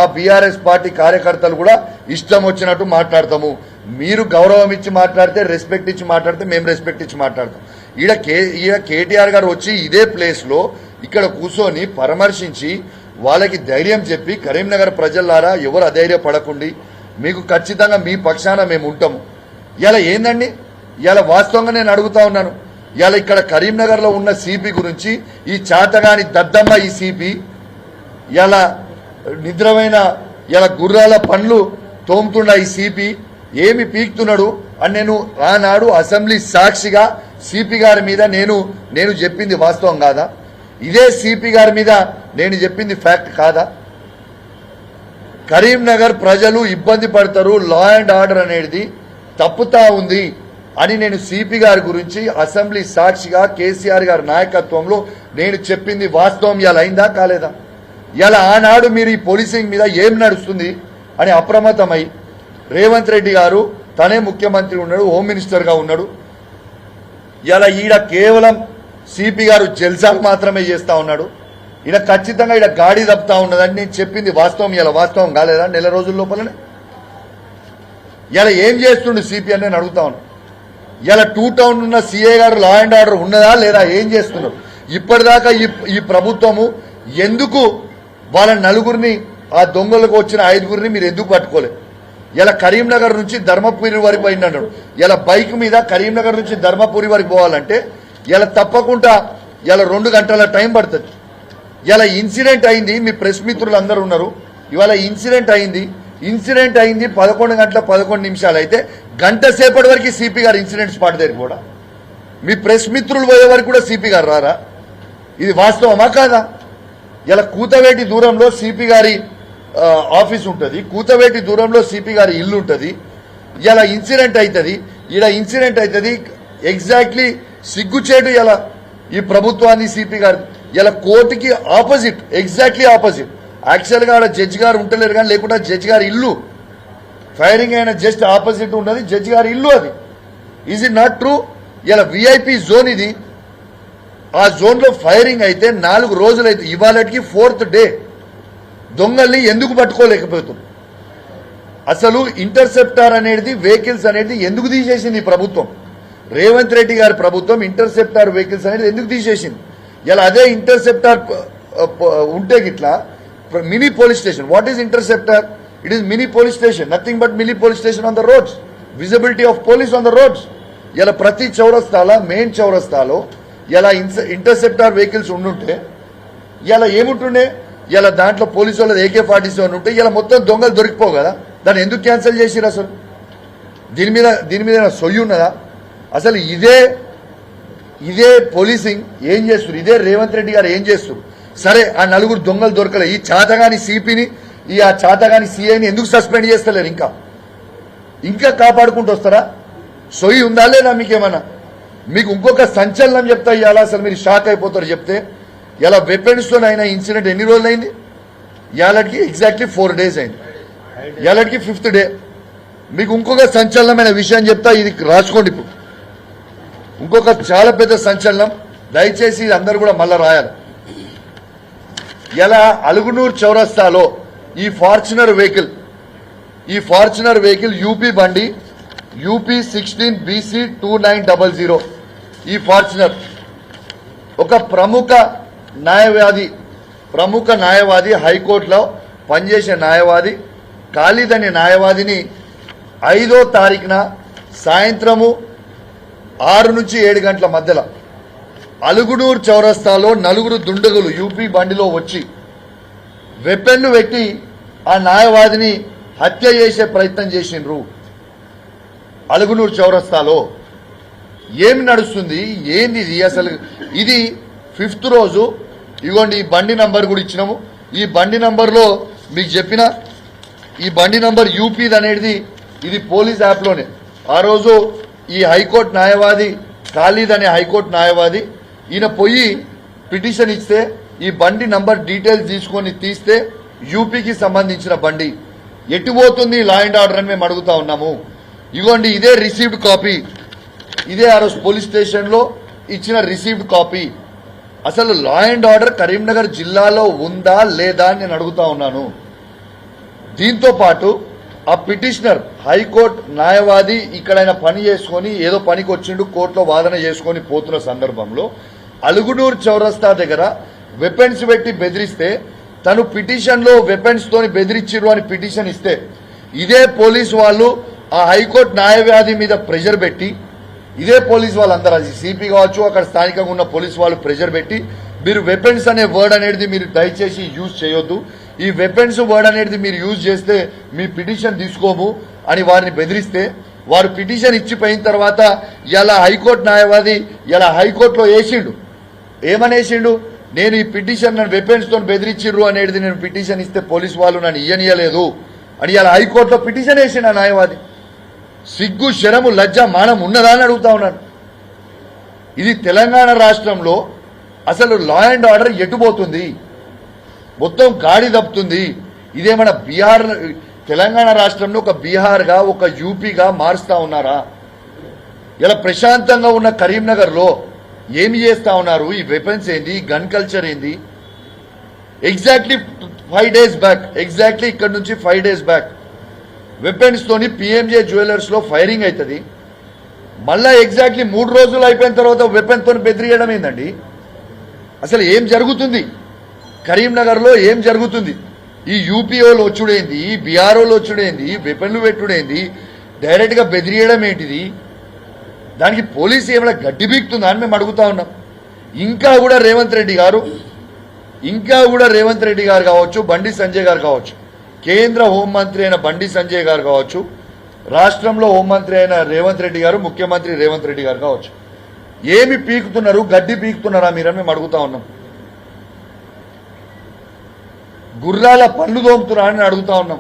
ఆ BRS party కార్యకర్తలు కూడా ఇష్టం వచ్చినట్టు మాట్లాడతాము. మీరు గౌరవం ఇచ్చి మాట్లాడితే, రెస్పెక్ట్ ఇచ్చి మాట్లాడితే మేము రెస్పెక్ట్ ఇచ్చి మాట్లాడతాం. ఈడ కేటీఆర్ గారు వచ్చి ఇదే ప్లేస్ లో ఇక్కడ కూర్చొని పరామర్శించి వాళ్ళకి ధైర్యం చెప్పి, కరీంనగర్ ప్రజలారా ఎవరు అధైర్యపడకండి, మీకు ఖచ్చితంగా మీ పక్షాన మేము ఉంటాము. ఇలా ఏందండి, ఇలా వాస్తవంగా నేను అడుగుతా ఉన్నాను. ఇలా ఇక్కడ కరీంనగర్ లో ఉన్న సిపి గురించి, ఈ చాతగాని దద్దమ్మ ఈ సిపి ఇలా నిద్రమైన ఇలా గుర్రాల పండ్లు తోముతున్న ఈ సిపి ఏమి పీక్తున్నాడు అని నేను ఆనాడు అసెంబ్లీ సాక్షిగా సిపి గారి మీద నేను చెప్పింది వాస్తవం కాదా? ఇదే సిపి గారి మీద నేను చెప్పింది ఫ్యాక్ట్ కాదా? కరీంనగర్ ప్రజలు ఇబ్బంది పడతారు, లా అండ్ ఆర్డర్ అనేది తప్పుతా ఉంది అని నేను సిపి గారి గురించి అసెంబ్లీ సాక్షిగా కేసీఆర్ గారి నాయకత్వంలో నేను చెప్పింది వాస్తవం. ఇలా అయిందా కాలేదా? ఇలా ఆనాడు మీరు ఈ పోలీసింగ్ మీద ఏం నడుస్తుంది అని అప్రమత్తమై రేవంత్ రెడ్డి గారు తనే ముఖ్యమంత్రి ఉన్నాడు, హోమ్ మినిస్టర్ గా ఉన్నాడు. ఇలా ఈడ కేవలం సిపి గారు జల్సాలు మాత్రమే చేస్తా ఉన్నాడు. ఈడ ఖచ్చితంగా ఈడ గాడి తప్పుతా ఉన్నదని నేను చెప్పింది వాస్తవం. ఇలా వాస్తవం కాలేదా? నెల రోజుల లోపలనే ఇలా ఏం చేస్తుండు సిపి అని నేను అడుగుతా ఉన్నాను. ఇలా 2 టౌన్ ఉన్న సిఏ గారు లా అండ్ ఆర్డర్ ఉన్నదా లేదా? ఏం చేస్తున్నారు? ఇప్పటిదాకా ఈ ప్రభుత్వము ఎందుకు వాళ్ళ నలుగురిని, ఆ దొంగలకు వచ్చిన 5గురిని మీరు ఎందుకు పట్టుకోలేదు? ఇలా కరీంనగర్ నుంచి ధర్మపురి వరకు పోయిందన్నాడు. ఇలా బైక్ మీద కరీంనగర్ నుంచి ధర్మపురి వరకు పోవాలంటే ఇలా తప్పకుండా ఇలా 2 గంటల టైం పడుతుంది. ఇలా ఇన్సిడెంట్ అయింది, మీ ప్రెస్ మిత్రులు అందరూ ఉన్నారు. ఇవాళ ఇన్సిడెంట్ అయింది 11 గంటల 11 నిమిషాలు అయితే గంట సేపటి వరకు సిపి గారు ఇన్సిడెంట్ స్పాట్ దగ్గర కూడా మీ ప్రెస్ మిత్రులు పోయే వరకు కూడా సిపి గారు రారా? ఇది వాస్తవమా కాదా? ఇలా కూతవేటి దూరంలో సిపి గారి ఆఫీస్ ఉంటుంది, కూతవేటి దూరంలో సిపి గారి ఇల్లు ఉంటుంది. ఇలా ఇన్సిడెంట్ అవుతుంది, ఇలా ఇన్సిడెంట్ అవుతుంది. ఎగ్జాక్ట్లీ సిగ్గుచేటు ఇలా ఈ ప్రభుత్వాన్ని సిపి గారు ఇలా కోర్టుకి ఆపోజిట్, ఎగ్జాక్ట్లీ ఆపోజిట్. యాక్చువల్ గా జడ్జి గారు ఉంటలేరు కానీ, లేకుండా జడ్జి గారి ఇల్లు ఫైరింగ్ అయిన జస్ట్ ఆపోజిట్ ఉన్నది జడ్జి గారి ఇల్లు. అది ఈజ్ ఇట్ నాట్ ట్రూ? ఇలా విఐపి జోన్ ఇది. ఆ జోన్ లో ఫైరింగ్ అయితే 4 రోజులైతే ఇవాళకి 4th డే దొంగల్ని ఎందుకు పట్టుకోలేకపోతుంది? అసలు ఇంటర్సెప్టార్ అనేది వెహికల్స్ అనేది ఎందుకు తీసేసింది ఈ ప్రభుత్వం? రేవంత్ రెడ్డి గారి ప్రభుత్వం ఇంటర్సెప్టార్ వెహికల్స్ అనేది ఎందుకు తీసేసింది? ఇలా అదే ఇంటర్సెప్టార్ ఉంటే గిట్లా mini police station. What is interceptor? It is mini police station, nothing but mini police station on the roads, visibility of police on the roads. ఇలా ప్రతి చౌరస్తాలో, మెయిన్ చౌరస్తాలో ఇలా ఇంటర్సెప్టార్ వెహికల్స్ ఉండుంటే ఇలా ఏముంటుండే? ఇలా దాంట్లో పోలీసు వాళ్ళది AK-47 ఉంటే ఇలా మొత్తం దొంగలు దొరికిపోవు కదా? దాన్ని ఎందుకు క్యాన్సిల్ చేసిరు? అసలు దీని మీద సొయ్యి ఉన్నదా? అసలు ఇదే పోలీసింగ్ ఏం చేస్తారు? ఇదే రేవంత్ రెడ్డి గారు ఏం చేస్తారు? సరే, ఆ 4 దొంగలు దొరకలే, ఈ చాతగాని సిపిని, ఆ చాతగాని సిఐని ఎందుకు సస్పెండ్ చేస్తలేరు? ఇంకా కాపాడుకుంటూ వస్తారా? సొయ్యి ఉందా లేదా మీకేమన్నా? మీకు ఇంకొక సంచలనం చెప్తా ఇవాళ, అసలు మీరు షాక్ అయిపోతారు చెప్తే. ఇలా వెపన్స్ తో అయిన ఇన్సిడెంట్ ఎన్ని రోజులు అయింది? ఇవాళకి ఎగ్జాక్ట్లీ 4 days అయింది. ఇవాళకి 5th డే. మీకు ఇంకొక సంచలనమైన విషయం చెప్తా, ఇది రాసుకోండి. ఇప్పుడు ఇంకొక చాలా పెద్ద సంచలనం, దయచేసి ఇది అందరూ కూడా మళ్ళా రాయాలి. ఇలా అలుగునూరు చౌరస్తాలో ఈ ఫార్చునర్ వెహికల్ యూపీ బండి UP 16 BC 2900. ఈ ఫార్చునర్ ఒక ప్రముఖ న్యాయవాది హైకోర్టులో పనిచేసే న్యాయవాది ఖాళీద్ అనే న్యాయవాదిని 5వ తారీఖున సాయంత్రము 6 నుంచి 7 గంటల మధ్యలో అలుగునూరు చౌరస్తాలో 4 దుండగులు యూపీ బండిలో వచ్చి వెపన్ను పెట్టి ఆ న్యాయవాదిని హత్య చేసే ప్రయత్నం చేసిండ్రు. అలుగునూరు చౌరస్తాలో ఏమి నడుస్తుంది? ఏంది ఇది అసలు? ఇది 5th రోజు. ఇగోండి, ఈ బండి నంబర్ కూడా ఇచ్చినాము. ఈ బండి నంబర్లో మీకు చెప్పిన ఈ బండి నంబర్ యూపీది అనేది ఇది పోలీస్ యాప్లోనే. ఆ రోజు ఈ హైకోర్టు న్యాయవాది ఖాళీద్ అనే హైకోర్టు న్యాయవాది ఈయన పోయి పిటిషన్ ఇస్తే ఈ బండి నంబర్ డీటెయిల్స్ తీసుకొని తీస్తే యూపీకి సంబంధించిన బండి ఎటు పోతుంది లా అండ్ ఆర్డర్ అని మేము అడుగుతా ఉన్నాము. ఇగోండి, ఇదే రిసీవ్డ్ కాపీ, ఇదే ఆ రోజు పోలీస్ స్టేషన్లో ఇచ్చిన రిసీవ్డ్ కాపీ. అసలు లా అండ్ ఆర్డర్ కరీంనగర్ జిల్లాలో ఉందా లేదా అని నేను అడుగుతా ఉన్నాను. దీంతో పాటు ఆ పిటిషనర్ హైకోర్టు న్యాయవాది ఇక్కడ ఆయన పని చేసుకొని ఏదో పనికి వచ్చిండు కోర్టులో వాదన చేసుకొని పోతున్న సందర్భంలో అలుగునూరు చౌరస్తా దగ్గర వెపన్స్ పెట్టి బెదిరిస్తే తను పిటిషన్ లో వెపన్స్ తోని బెదిరించిరు అని పిటిషన్ ఇస్తే ఇదే పోలీసు వాళ్ళు ఆ హైకోర్టు న్యాయవాది మీద ప్రెషర్ పెట్టి ఇదే పోలీసు వాళ్ళందరూ అది సిపి కావచ్చు అక్కడ స్థానికంగా ఉన్న పోలీసు వాళ్ళు ప్రెషర్ పెట్టి మీరు వెపన్స్ అనే వర్డ్ అనేది మీరు దయచేసి యూజ్ చేయొద్దు, ఈ వెపన్స్ వర్డ్ అనేది మీరు యూజ్ చేస్తే మీ పిటిషన్ తీసుకోము అని వారిని బెదిరిస్తే వారు పిటిషన్ ఇచ్చిపోయిన తర్వాత ఇలా హైకోర్టు న్యాయవాది ఇలా హైకోర్టులో వేసిండు. ఏమనేసిండు? నేను ఈ పిటిషన్ నన్ను వెపన్స్ తో బెదిరించిర్రు అనేది నేను పిటిషన్ ఇస్తే పోలీసు వాళ్ళు నన్ను ఇయ్యనియలేదు అని ఇలా హైకోర్టులో పిటిషన్ వేసిండు ఆ న్యాయవాది. సిగ్గు శరము లజ్జ మానం ఉన్నదా అని అడుగుతా ఉన్నాను. ఇది తెలంగాణ రాష్ట్రంలో అసలు లా అండ్ ఆర్డర్ ఎటుపోతుంది, మొత్తం గాడి తప్పుతుంది. ఇదేమన్నా బీహార్ తెలంగాణ రాష్ట్రంలో ఒక బీహార్గా ఒక యూపీగా మారుస్తా ఉన్నారా? ఇలా ప్రశాంతంగా ఉన్న కరీంనగర్ లో ఏమి చేస్తా ఉన్నారు? ఈ వెపన్స్ ఏంది, గన్ కల్చర్ ఏంది? ఎగ్జాక్ట్లీ 5 days బ్యాక్, ఎగ్జాక్ట్లీ ఇక్కడ నుంచి 5 days బ్యాక్ వెపన్స్ తోని పిఎంజే జ్యువెలర్స్ లో ఫైరింగ్ అవుతుంది. మళ్ళా ఎగ్జాక్ట్లీ 3 రోజులు అయిపోయిన తర్వాత వెపన్ తోని బెదిరియడం ఏందండి? అసలు ఏం జరుగుతుంది కరీంనగర్ లో? ఏం జరుగుతుంది? ఈ యూపీఓలు వచ్చుడేంది, బీఆర్ఓలు వచ్చుడేంది, వెపన్లు పెట్టుడేంది, డైరెక్ట్ గా బెదిరియడం ఏంటిది? దానికి పోలీసు ఏమైనా గడ్డి బీక్తుందా అని మేము అడుగుతా ఉన్నాం. ఇంకా కూడా రేవంత్ రెడ్డి గారు కావచ్చు, బండి సంజయ్ గారు కావచ్చు, కేంద్ర హోంమంత్రి అయిన బండి సంజయ్ గారు కావచ్చు, రాష్ట్రంలో హోంమంత్రి అయిన రేవంత్ రెడ్డి గారు, ముఖ్యమంత్రి రేవంత్ రెడ్డి గారు కావచ్చు, ఏమి పీకుతున్నారు? గడ్డి పీకుతున్నారా మీరని మేము అడుగుతా ఉన్నాం. గుర్రాల పళ్ళు దోముతున్నారా అని అడుగుతా ఉన్నాం.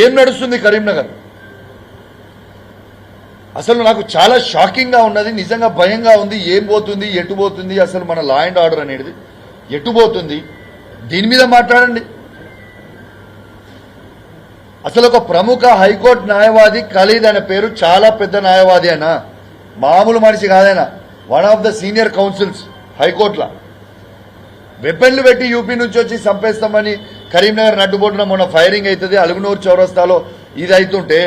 ఏం నడుస్తుంది కరీంనగర్? అసలు నాకు చాలా షాకింగ్ గా ఉన్నది, నిజంగా భయంగా ఉంది. ఏం పోతుంది, ఎటు పోతుంది, అసలు మన లా అండ్ ఆర్డర్ అనేది ఎటు పోతుంది? దీని మీద మాట్లాడండి. అసలు ఒక ప్రముఖ హైకోర్టు న్యాయవాది ఖలీద్ అనే పేరు, చాలా పెద్ద న్యాయవాది అయినా, మామూలు మనిషి కాదైనా, one of the senior counsels హైకోర్టులో వెపన్లు పెట్టి యూపీ నుంచి వచ్చి చంపేస్తామని కరీంనగర్ నడ్డుబొట్టున మొన్న ఫైరింగ్ అవుతుంది, అలుగునూరు చౌరస్తాలో ఇది అవుతుంటే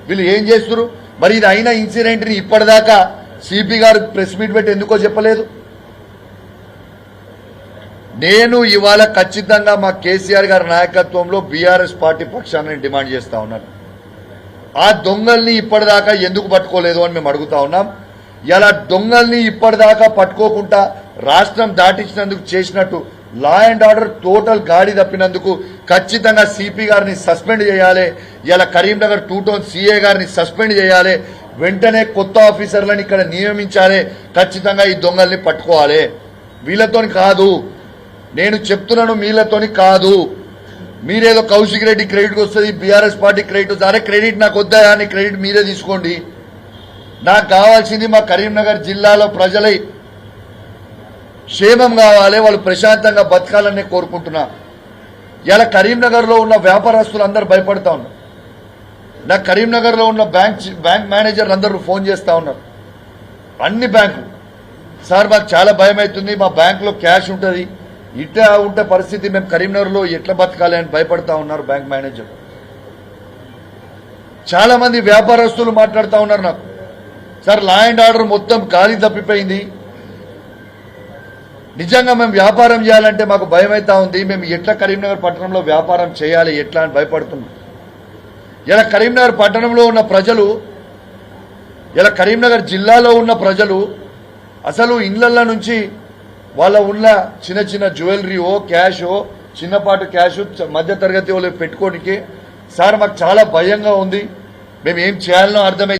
వీళ్ళు ఏం చేస్తున్నారు? మరి ఇది అయిన ఇన్సిడెంట్ ని ఇప్పటిదాకా సిపి గారు ప్రెస్ మీట్ పెట్టి ఎందుకో చెప్పలేదు? నేను ఇవాళ ఖచ్చితంగా మా కేసీఆర్ గారి నాయకత్వంలో బీఆర్ఎస్ పార్టీ పక్షాన్ని డిమాండ్ చేస్తా ఉన్నాను. ఆ దొంగల్ని ఇప్పటిదాకా ఎందుకు పట్టుకోలేదు అని మేము అడుగుతా ఉన్నాం. ఇలా దొంగల్ని ఇప్పటిదాకా పట్టుకోకుండా రాష్ట్రం దాటించినందుకు చేసినట్టు లా అండ్ ఆర్డర్ టోటల్ గాడి తప్పినందుకు ఖచ్చితంగా సిపి గారిని సస్పెండ్ చేయాలి. ఇలా కరీంనగర్ 2 టౌన్ సిఏ గారిని సస్పెండ్ చేయాలి. వెంటనే కొత్త ఆఫీసర్లను ఇక్కడ నియమించాలి. ఖచ్చితంగా ఈ దొంగల్ని పట్టుకోవాలి. వీళ్ళతోని కాదు, నేను చెప్తున్నాను, వీళ్ళతోని కాదు. మీరేదో కౌశిక్ రెడ్డి క్రెడిట్ వస్తుంది, బీఆర్ఎస్ పార్టీ క్రెడిట్ వస్తుంది. అరే క్రెడిట్ నాకు వద్దా అని క్రెడిట్ మీరే తీసుకోండి. నాకు కావాల్సింది మా కరీంనగర్ జిల్లాలో ప్రజల క్షేమం కావాలి, వాళ్ళు ప్రశాంతంగా బతకాలని కోరుకుంటున్నా. ఇలా కరీంనగర్ లో ఉన్న వ్యాపారస్తులు అందరూ భయపడతా ఉన్నారు. నాకు కరీంనగర్ లో ఉన్న బ్యాంక్ మేనేజర్లు అందరూ ఫోన్ చేస్తా ఉన్నారు, అన్ని బ్యాంకులు. సార్ మాకు చాలా భయం అవుతుంది, మా బ్యాంకులో క్యాష్ ఉంటుంది, ఇట్లా ఉంటే పరిస్థితి మేము కరీంనగర్ లో ఎట్లా బతకాలి అని భయపడతా ఉన్నారు బ్యాంక్ మేనేజర్. చాలా మంది వ్యాపారస్తులు మాట్లాడుతూ ఉన్నారు నాకు, సార్ లా అండ్ ఆర్డర్ మొత్తం గాలి తప్పిపోయింది, నిజంగా మేము వ్యాపారం చేయాలంటే మాకు భయం అవుతా ఉంది, మేము ఎట్లా కరీంనగర్ పట్టణంలో వ్యాపారం చేయాలి ఎట్లా అని భయపడుతున్నాం. ఇలా కరీంనగర్ పట్టణంలో ఉన్న ప్రజలు, ఇలా కరీంనగర్ జిల్లాలో ఉన్న ప్రజలు అసలు ఇళ్ల నుంచి వాళ్ళ ఉన్న చిన్న చిన్న జ్యువెలరీయో క్యాషో చిన్నపాటు క్యాష్ మధ్య తరగతి వాళ్ళు పెట్టుకోనికి సార్ మాకు చాలా భయంగా ఉంది, మేము ఏం చేయాలనో అర్థమై